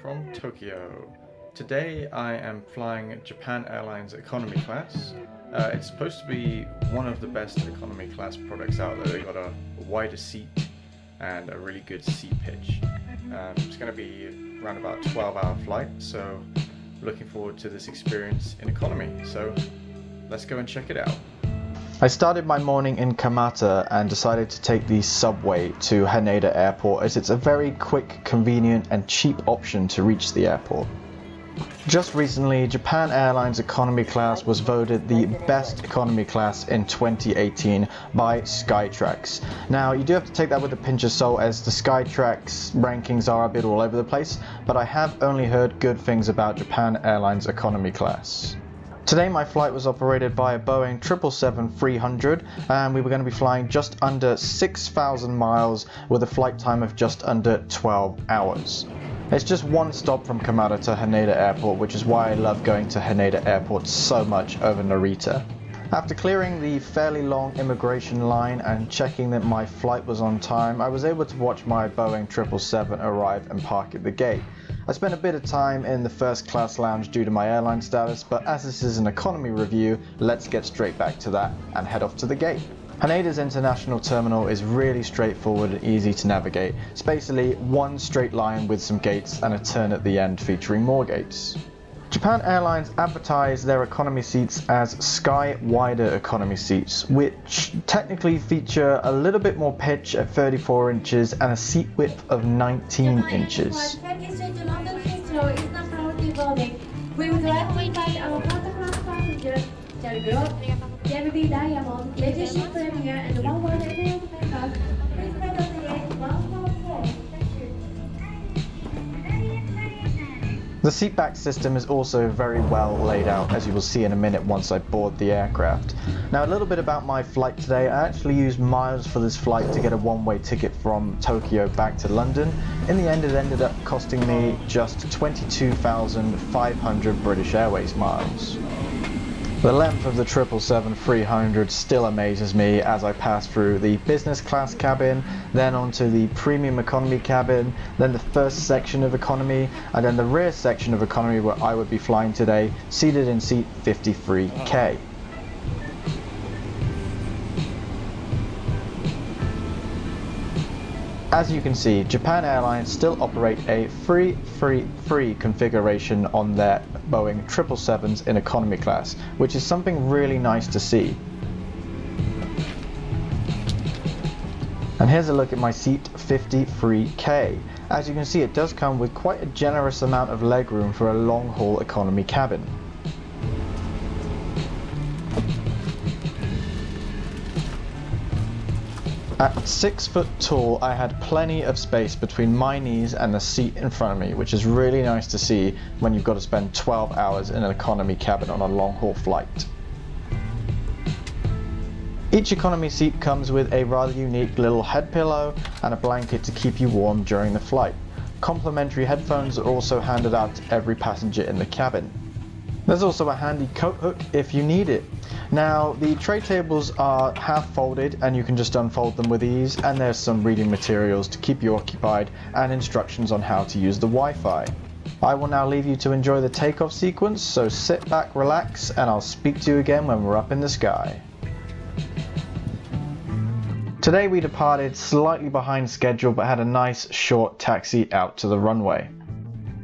from Tokyo. Today I am flying Japan Airlines economy class. It's supposed to be one of the best economy class products out there. They've got a wider seat and a really good seat pitch. It's going to be around about a 12-hour flight, so looking forward to this experience in economy. So let's go and check it out. I started my morning in Kamata and decided to take the subway to Haneda Airport as it's a very quick, convenient and cheap option to reach the airport. Just recently, Japan Airlines economy class was voted the best economy class in 2018 by Skytrax. Now, you do have to take that with a pinch of salt as the Skytrax rankings are a bit all over the place, but I have only heard good things about Japan Airlines economy class. Today my flight was operated by a Boeing 777-300 and we were going to be flying just under 6,000 miles with a flight time of just under 12 hours. It's just one stop from Kamata to Haneda Airport, which is why I love going to Haneda Airport so much over Narita. After clearing the fairly long immigration line and checking that my flight was on time, I was able to watch my Boeing 777 arrive and park at the gate. I spent a bit of time in the first class lounge due to my airline status, but as this is an economy review, let's get straight back to that and head off to the gate. Haneda's international terminal is really straightforward and easy to navigate. It's basically one straight line with some gates and a turn at the end featuring more gates. Japan Airlines advertise their economy seats as Sky Wider economy seats, which technically feature a little bit more pitch at 34 inches and a seat width of 19 inches. We would like to invite our first-class passengers, JLD Diamond, Leadership Premier, and One World Airlines members. Please let us create 144. Thank you. The seatback system is also very well laid out, as you will see in a minute once I board the aircraft. Now, a little bit about my flight today. I actually used miles for this flight to get a one-way ticket from Tokyo back to London. In the end, it ended up costing me just 22,500 British Airways miles. The length of the 777-300 still amazes me as I pass through the business class cabin, then onto the premium economy cabin, then the first section of economy, and then the rear section of economy where I would be flying today, seated in seat 53K. As you can see, Japan Airlines still operate a free configuration on their Boeing 777s in economy class, which is something really nice to see. And here's a look at my seat 53K. As you can see, it does come with quite a generous amount of legroom for a long-haul economy cabin. At 6 foot tall, I had plenty of space between my knees and the seat in front of me, which is really nice to see when you've got to spend 12 hours in an economy cabin on a long-haul flight. Each economy seat comes with a rather unique little head pillow and a blanket to keep you warm during the flight. Complimentary headphones are also handed out to every passenger in the cabin. There's also a handy coat hook if you need it. Now, the tray tables are half folded and you can just unfold them with ease, and there's some reading materials to keep you occupied and instructions on how to use the Wi-Fi. I will now leave you to enjoy the takeoff sequence, so sit back, relax, and I'll speak to you again when we're up in the sky. Today we departed slightly behind schedule but had a nice short taxi out to the runway.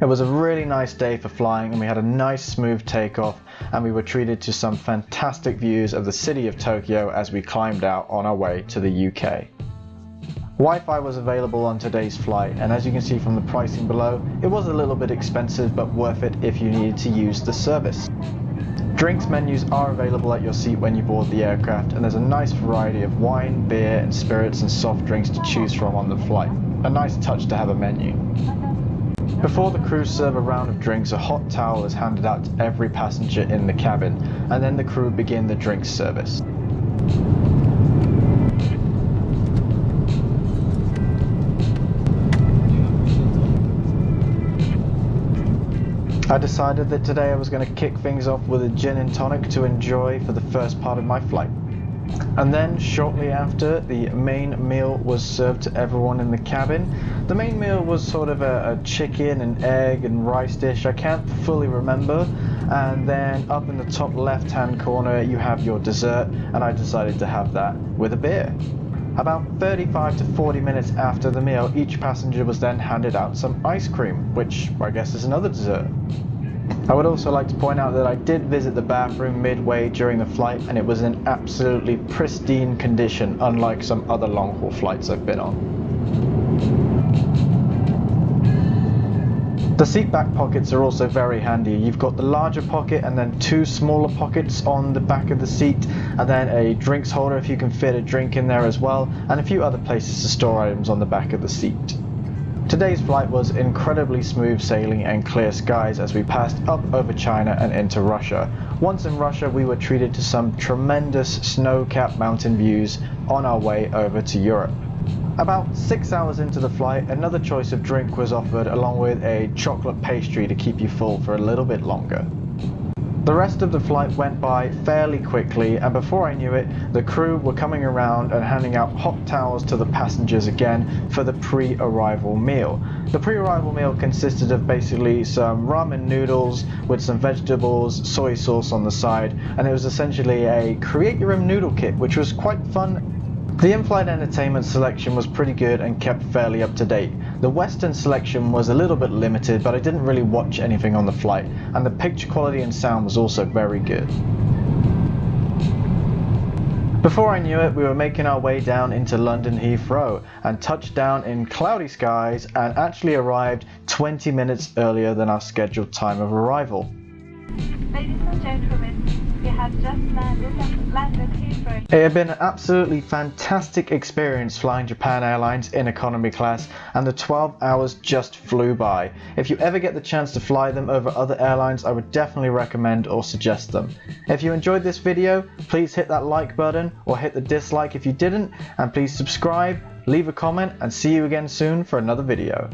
It was a really nice day for flying and we had a nice smooth takeoff, and we were treated to some fantastic views of the city of Tokyo as we climbed out on our way to the UK. Wi-Fi was available on today's flight, and as you can see from the pricing below, it was a little bit expensive but worth it if you needed to use the service. Drinks menus are available at your seat when you board the aircraft, and there's a nice variety of wine, beer and spirits and soft drinks to choose from on the flight. A nice touch to have a menu. Before the crew serve a round of drinks, a hot towel is handed out to every passenger in the cabin, and then the crew begin the drinks service. I decided that today I was going to kick things off with a gin and tonic to enjoy for the first part of my flight. And then shortly after, the main meal was served to everyone in the cabin. The main meal was sort of a chicken and egg and rice dish, I can't fully remember. And then up in the top left hand corner you have your dessert, and I decided to have that with a beer. About 35 to 40 minutes after the meal, each passenger was then handed out some ice cream, which I guess is another dessert. I would also like to point out that I did visit the bathroom midway during the flight, and it was in absolutely pristine condition, unlike some other long haul flights I've been on. The seat back pockets are also very handy. You've got the larger pocket and then two smaller pockets on the back of the seat, and then a drinks holder if you can fit a drink in there as well, and a few other places to store items on the back of the seat. Today's flight was incredibly smooth sailing and clear skies as we passed up over China and into Russia. Once in Russia, we were treated to some tremendous snow-capped mountain views on our way over to Europe. About 6 hours into the flight, another choice of drink was offered along with a chocolate pastry to keep you full for a little bit longer. The rest of the flight went by fairly quickly, and before I knew it, the crew were coming around and handing out hot towels to the passengers again for the pre-arrival meal. The pre-arrival meal consisted of basically some ramen noodles with some vegetables, soy sauce on the side, and it was essentially a create your own noodle kit, which was quite fun. The in-flight entertainment selection was pretty good and kept fairly up to date. The Western selection was a little bit limited, but I didn't really watch anything on the flight, and the picture quality and sound was also very good. Before I knew it, we were making our way down into London Heathrow and touched down in cloudy skies and actually arrived 20 minutes earlier than our scheduled time of arrival. Ladies and gentlemen, we have just landed Heathrow. It had been an absolutely fantastic experience flying Japan Airlines in economy class, and the 12 hours just flew by. If you ever get the chance to fly them over other airlines, I would definitely recommend or suggest them. If you enjoyed this video, please hit that like button or hit the dislike if you didn't, and please subscribe, leave a comment, and see you again soon for another video.